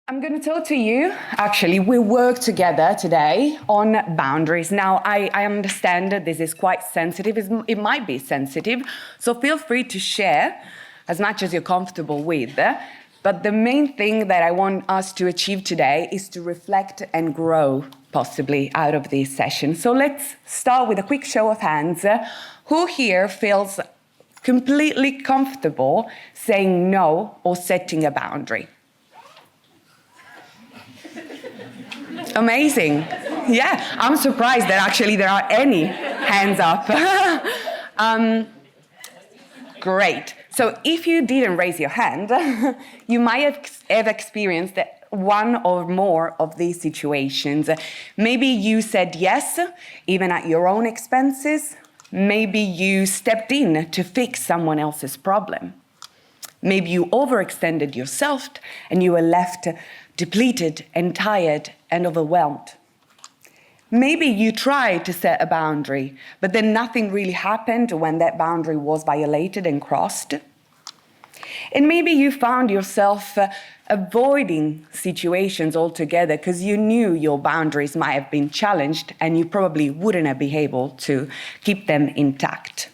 I'm going to talk to you, actually, we work together today on boundaries. Now, I understand that this is quite sensitive, it might be sensitive, so feel free to share as much as you're comfortable with. But the main thing that I want us to achieve today is to reflect and grow, possibly, out of this session. So let's start with a quick show of hands. Who here feels completely comfortable saying no or setting a boundary? Amazing. Yeah, I'm surprised that actually there are any hands up. Great. So if you didn't raise your hand, you might have experienced one or more of these situations. Maybe you said yes, even at your own expenses. Maybe you stepped in to fix someone else's problem. Maybe you overextended yourself and you were left depleted and tired and overwhelmed. Maybe you tried to set a boundary, but then nothing really happened when that boundary was violated and crossed. And maybe you found yourself avoiding situations altogether because you knew your boundaries might have been challenged and you probably wouldn't have been able to keep them intact.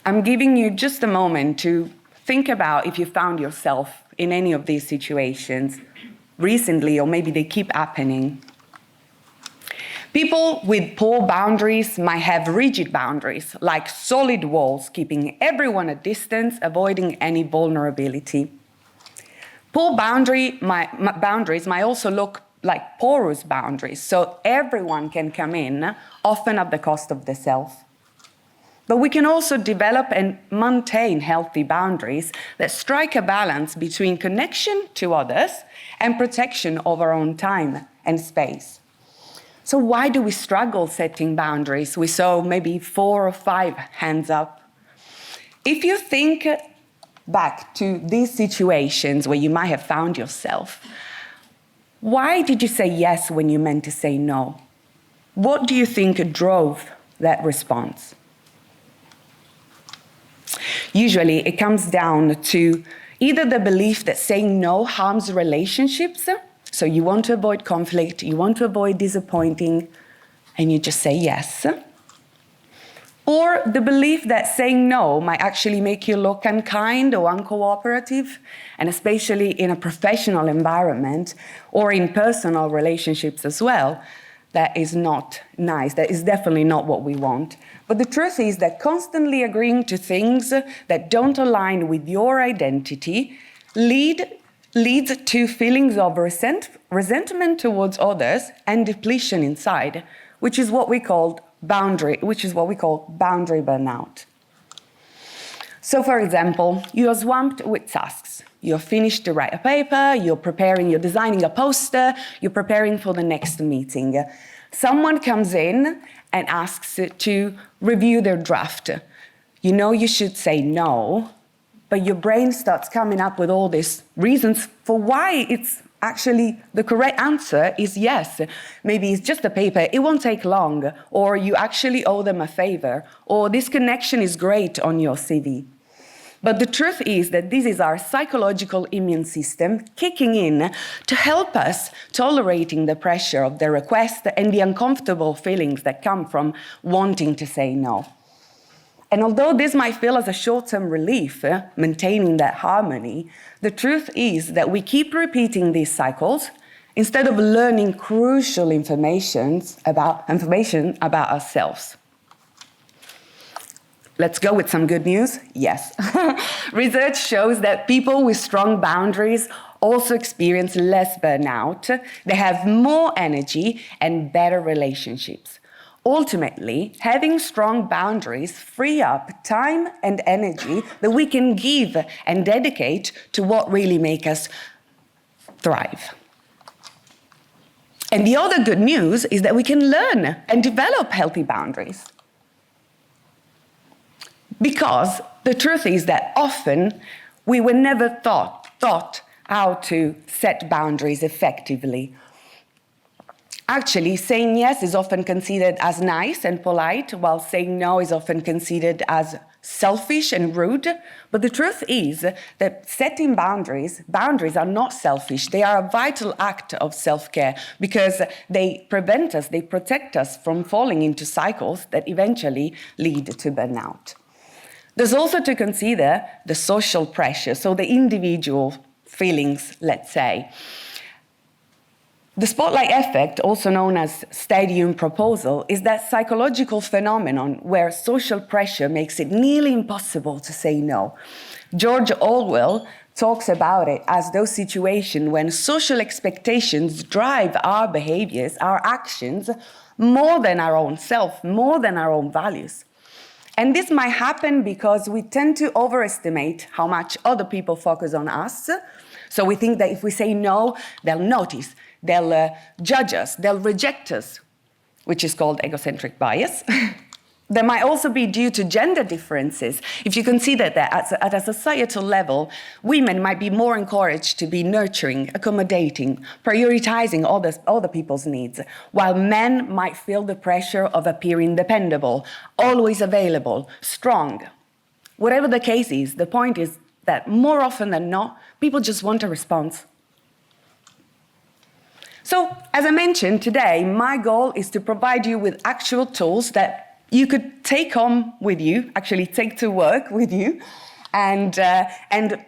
I'm giving you just a moment to think about if you found yourself in any of these situations recently, or maybe they keep happening. People with poor boundaries might have rigid boundaries, like solid walls, keeping everyone at distance, avoiding any vulnerability. Poor boundaries might also look like porous boundaries, so everyone can come in, often at the cost of the self. But we can also develop and maintain healthy boundaries that strike a balance between connection to others and protection of our own time and space. So why do we struggle setting boundaries? We saw maybe 4 or 5 hands up. If you think back to these situations where you might have found yourself, why did you say yes when you meant to say no? What do you think drove that response? Usually it comes down to either the belief that saying no harms relationships, so you want to avoid conflict, you want to avoid disappointing, and you just say yes. Or the belief that saying no might actually make you look unkind or uncooperative, and especially in a professional environment or in personal relationships as well, that is not nice. That is definitely not what we want. But the truth is that constantly agreeing to things that don't align with your identity leads to feelings of resentment towards others and depletion inside, which is what we call boundary burnout. So, for example, you are swamped with tasks. You're finished to write a paper, you're designing a poster, you're preparing for the next meeting. Someone comes in and asks to review their draft. You know you should say no, but your brain starts coming up with all these reasons for why it's actually the correct answer is yes. Maybe it's just a paper, it won't take long, or you actually owe them a favor, or this connection is great on your CV. But the truth is that this is our psychological immune system kicking in to help us tolerating the pressure of the request and the uncomfortable feelings that come from wanting to say no. And although this might feel as a short-term relief, maintaining that harmony, the truth is that we keep repeating these cycles instead of learning crucial information about ourselves. Let's go with some good news. Yes. Research shows that people with strong boundaries also experience less burnout. They have more energy and better relationships. Ultimately, having strong boundaries free up time and energy that we can give and dedicate to what really makes us thrive. And the other good news is that we can learn and develop healthy boundaries. Because the truth is that often we were never taught how to set boundaries effectively. Actually, saying yes is often considered as nice and polite, while saying no is often considered as selfish and rude, but the truth is that setting boundaries are not selfish. They are a vital act of self-care because they prevent us, they protect us from falling into cycles that eventually lead to burnout. There's also to consider the social pressure, so the individual feelings, let's say. The spotlight effect, also known as stadium proposal, is that psychological phenomenon where social pressure makes it nearly impossible to say no. George Orwell talks about it as those situations when social expectations drive our behaviors, our actions, more than our own self, more than our own values. And this might happen because we tend to overestimate how much other people focus on us. So we think that if we say no, they'll notice, they'll judge us, they'll reject us, which is called egocentric bias. There might also be due to gender differences. If you consider that at a societal level, women might be more encouraged to be nurturing, accommodating, prioritizing other people's needs, while men might feel the pressure of appearing dependable, always available, strong. Whatever the case is, the point is that more often than not, people just want a response. So, as I mentioned today, my goal is to provide you with actual tools that you could take home with you, actually take to work with you, and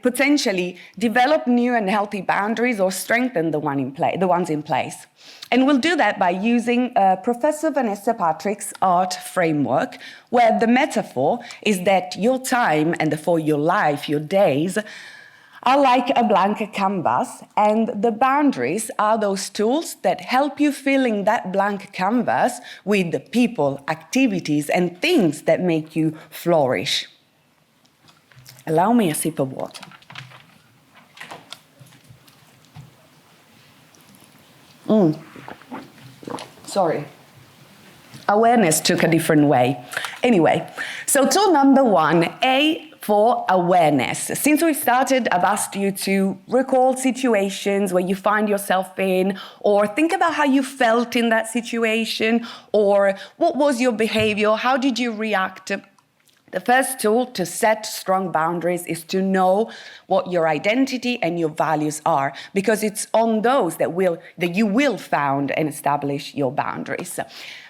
potentially develop new and healthy boundaries or strengthen the ones in place. And we'll do that by using Professor Vanessa Patrick's art framework, where the metaphor is that your time, and therefore your life, your days, are like a blank canvas, and the boundaries are those tools that help you fill in that blank canvas with the people, activities, and things that make you flourish. Allow me a sip of water. Sorry. Awareness took a different way. Anyway, so tool number 1, A for awareness. Since we started, I've asked you to recall situations where you find yourself in, or think about how you felt in that situation, or what was your behavior, how did you react? The first tool to set strong boundaries is to know what your identity and your values are, because it's on those that you will found and establish your boundaries.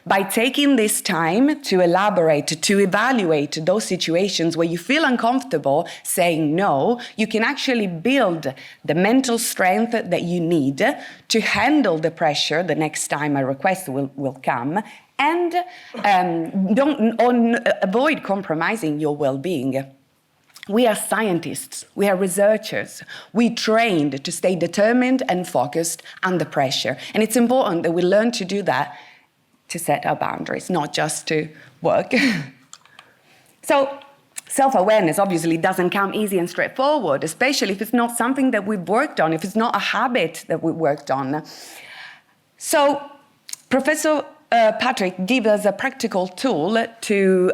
By taking this time to elaborate, to evaluate those situations where you feel uncomfortable saying no, you can actually build the mental strength that you need to handle the pressure the next time a request will come, and avoid compromising your well-being. We are scientists, we are researchers. We trained to stay determined and focused under pressure. And it's important that we learn to do that, to set our boundaries, not just to work. So, self-awareness obviously doesn't come easy and straightforward, especially if it's not something that we've worked on, if it's not a habit that we worked on. So, Professor Patrick gives us a practical tool to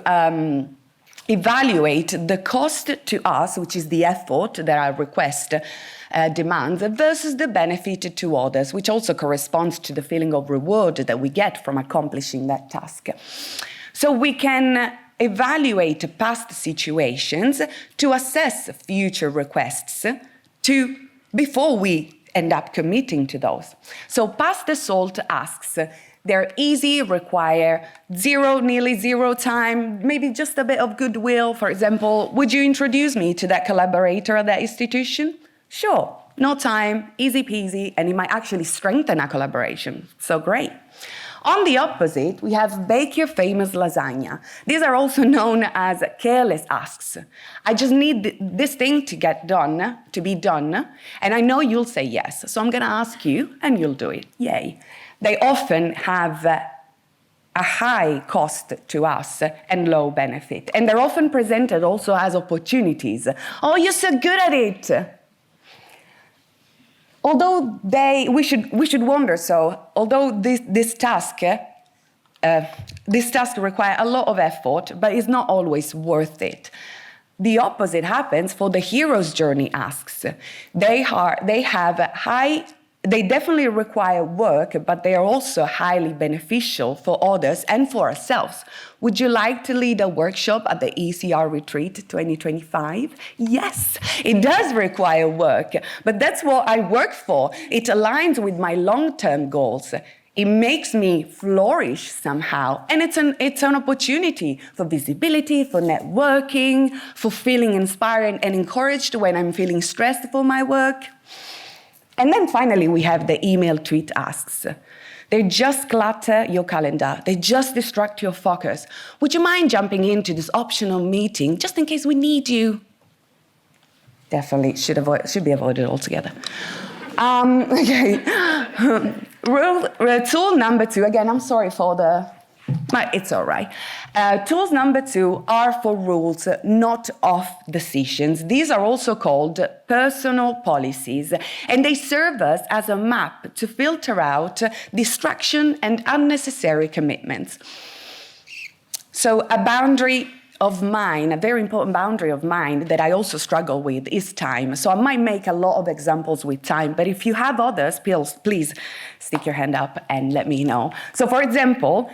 evaluate the cost to us, which is the effort that our request demands, versus the benefit to others, which also corresponds to the feeling of reward that we get from accomplishing that task. So we can evaluate past situations to assess future requests before we end up committing to those. So Pass the Salt asks, they're easy, require nearly zero time, maybe just a bit of goodwill. For example, would you introduce me to that collaborator at that institution? Sure, no time, easy peasy, and it might actually strengthen our collaboration. So great. On the opposite, we have bake your famous lasagna. These are also known as careless asks. I just need this thing to be done, and I know you'll say yes. So I'm going to ask you, and you'll do it. Yay. They often have a high cost to us and low benefit. And they're often presented also as opportunities. Oh, you're so good at it. Although we should wonder, although this task requires a lot of effort, but it's not always worth it. The opposite happens for the hero's journey asks. They have high they definitely require work, but they are also highly beneficial for others and for ourselves. Would you like to lead a workshop at the ECR Retreat 2025? Yes, it does require work, but that's what I work for. It aligns with my long-term goals. It makes me flourish somehow, and it's an opportunity for visibility, for networking, for feeling inspired and encouraged when I'm feeling stressed for my work. And then finally, we have the email tweet asks. They just clutter your calendar. They just distract your focus. Would you mind jumping into this optional meeting just in case we need you? Definitely should be avoided altogether. Okay. Tool number 2, again, I'm sorry for but it's all right. Tools number 2 are for rules, not of decisions. These are also called personal policies, and they serve us as a map to filter out distraction and unnecessary commitments. So a boundary of mine, a very important boundary of mine that I also struggle with is time. So I might make a lot of examples with time, but if you have others, please stick your hand up and let me know. So for example,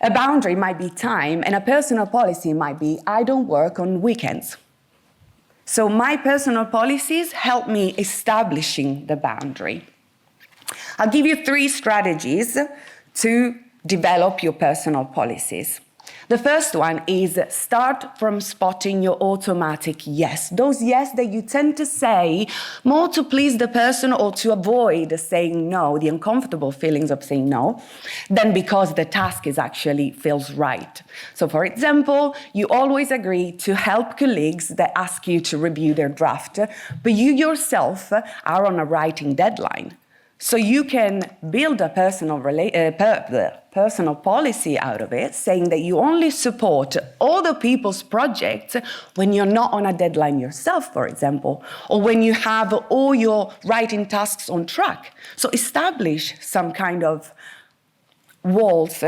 a boundary might be time, and a personal policy might be, I don't work on weekends. So my personal policies help me establishing the boundary. I'll give you 3 strategies to develop your personal policies. The first one is start from spotting your automatic yes. Those yes that you tend to say more to please the person or to avoid saying no, the uncomfortable feelings of saying no, than because the task feels right. So for example, you always agree to help colleagues that ask you to review their draft, but you yourself are on a writing deadline. So you can build a personal policy out of it, saying that you only support other people's projects when you're not on a deadline yourself, for example, or when you have all your writing tasks on track. So establish some kind of walls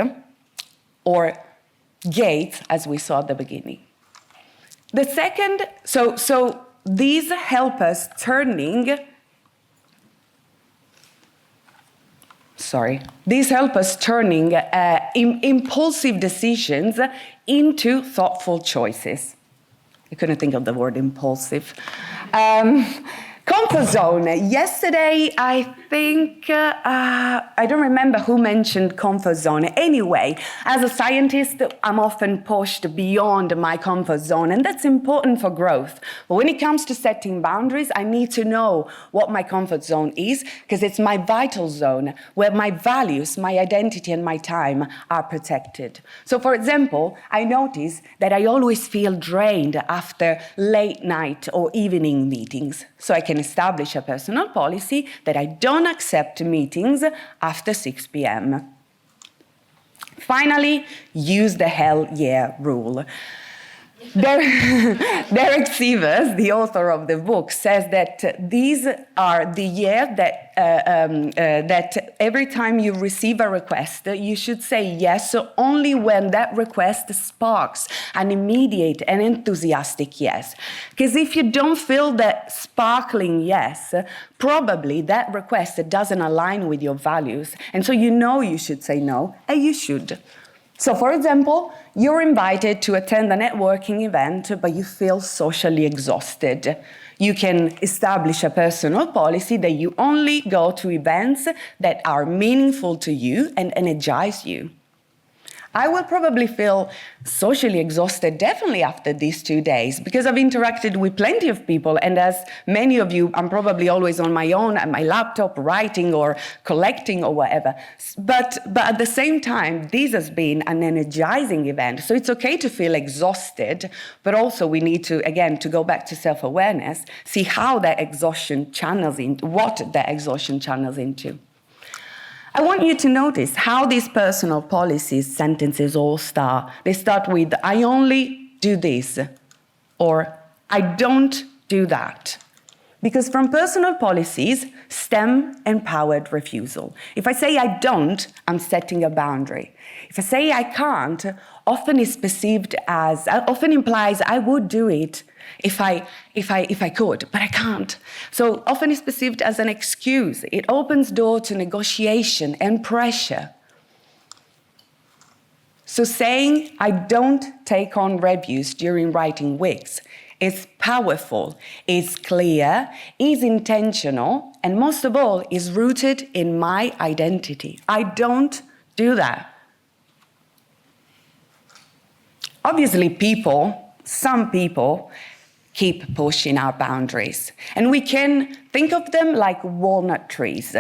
or gates, as we saw at the beginning. The second, so these help us turning impulsive decisions into thoughtful choices. I couldn't think of the word impulsive. Comfort zone. Yesterday, I think, I don't remember who mentioned comfort zone. Anyway, as a scientist, I'm often pushed beyond my comfort zone, and that's important for growth. But when it comes to setting boundaries, I need to know what my comfort zone is, because it's my vital zone, where my values, my identity, and my time are protected. So, for example, I notice that I always feel drained after late night or evening meetings. So I can establish a personal policy that I don't accept meetings after 6 p.m. Finally, use the hell yeah rule. Derek Sivers, the author of the book, says that these are the yeah that every time you receive a request, you should say yes only when that request sparks an immediate and enthusiastic yes. Because if you don't feel that sparkling yes, probably that request doesn't align with your values. And so you should say no, and you should. So, for example, you're invited to attend a networking event, but you feel socially exhausted. You can establish a personal policy that you only go to events that are meaningful to you and energize you. I will probably feel socially exhausted definitely after these 2 days, because I've interacted with plenty of people, and as many of you, I'm probably always on my own at my laptop writing or collecting or whatever. But at the same time, this has been an energizing event. So it's okay to feel exhausted, but also we need to, again, to go back to self-awareness, see how that exhaustion channels into, what that exhaustion channels into. I want you to notice how these personal policies sentences all start. They start with, I only do this, or I don't do that. Because from personal policies stem empowered refusal. If I say I don't, I'm setting a boundary. If I say I can't, often implies I would do it if I could, but I can't. So often is perceived as an excuse. It opens door to negotiation and pressure. So saying I don't take on reviews during writing weeks is powerful, is clear, is intentional, and most of all, is rooted in my identity. I don't do that. Obviously, some people, keep pushing our boundaries. And we can think of them like walnut trees.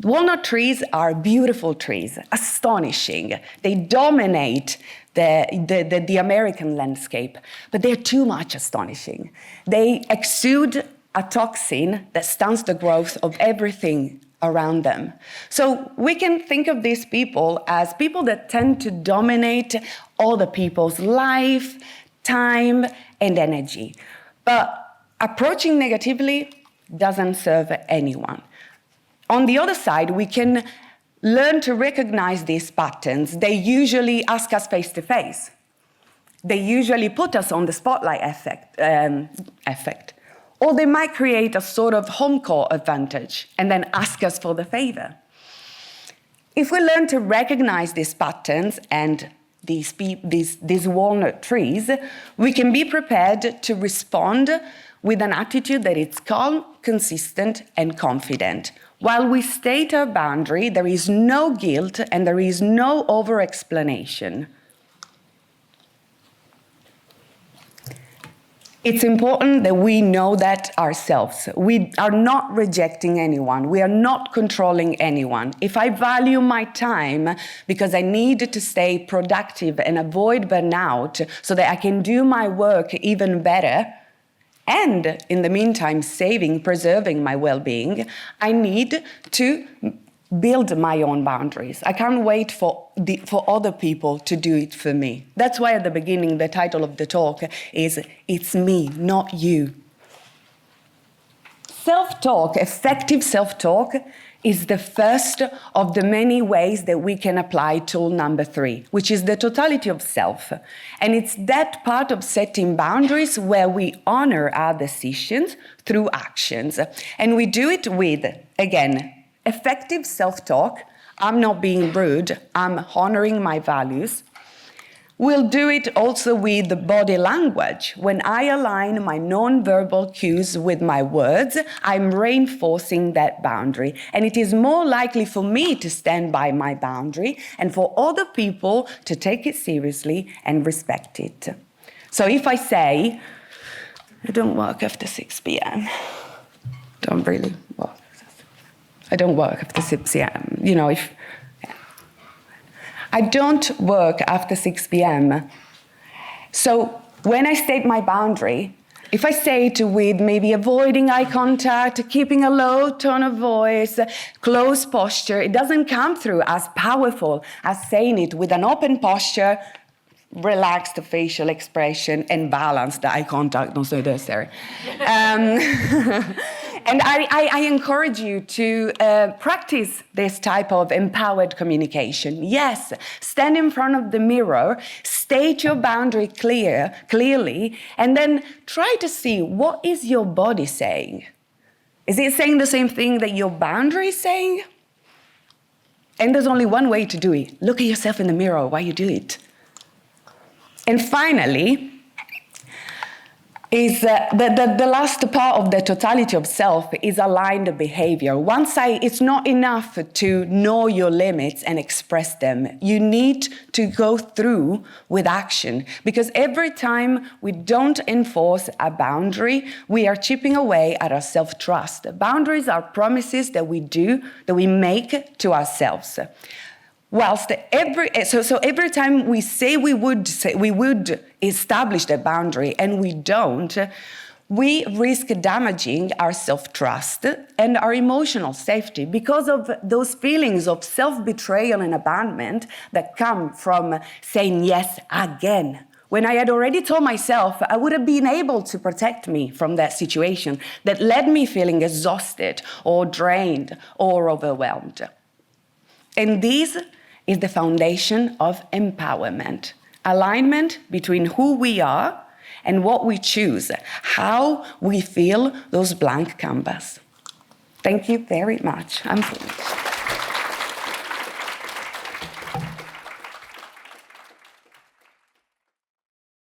Walnut trees are beautiful trees, astonishing. They dominate the American landscape, but they're too much astonishing. They exude a toxin that stunts the growth of everything around them. So we can think of these people as people that tend to dominate other people's life, time, and energy. But approaching negatively doesn't serve anyone. On the other side, we can learn to recognize these patterns. They usually ask us face to face. They usually put us on the spotlight effect. Or they might create a sort of home court advantage and then ask us for the favor. If we learn to recognize these patterns and these walnut trees, we can be prepared to respond with an attitude that is calm, consistent, and confident. While we state our boundary, there is no guilt and there is no over-explanation. It's important that we know that ourselves. We are not rejecting anyone. We are not controlling anyone. If I value my time because I need to stay productive and avoid burnout so that I can do my work even better, and in the meantime, preserving my well-being, I need to build my own boundaries. I can't wait for other people to do it for me. That's why at the beginning, the title of the talk is It's Me, Not You. Self-talk, effective self-talk, is the first of the many ways that we can apply tool number 3, which is the totality of self. And it's that part of setting boundaries where we honor our decisions through actions. And we do it with, again, effective self-talk. I'm not being rude, I'm honoring my values. We'll do it also with the body language. When I align my non-verbal cues with my words, I'm reinforcing that boundary. And it is more likely for me to stand by my boundary and for other people to take it seriously and respect it. So if I say, I don't work after 6 p.m., don't really work. I don't work after 6 p.m. I don't work after 6 p.m. So when I state my boundary, if I say it with maybe avoiding eye contact, keeping a low tone of voice, close posture, it doesn't come through as powerful as saying it with an open posture, relaxed facial expression, and balanced eye contact. Don't say that, sorry. And I encourage you to practice this type of empowered communication. Yes, stand in front of the mirror, state your boundary clearly, and then try to see what is your body saying. Is it saying the same thing that your boundary is saying? And there's only one way to do it. Look at yourself in the mirror while you do it. And finally, is the last part of the totality of self is aligned behavior. It's not enough to know your limits and express them. You need to go through with action, because every time we don't enforce a boundary, we are chipping away at our self-trust. Boundaries are promises that we make to ourselves. Whilst every time we say we would establish the boundary and we don't, we risk damaging our self-trust and our emotional safety because of those feelings of self-betrayal and abandonment that come from saying yes again when I had already told myself I would have been able to protect me from that situation that led me feeling exhausted or drained or overwhelmed. And this is the foundation of empowerment, alignment between who we are and what we choose, how we fill those blank canvas. Thank you very much. I'm finished.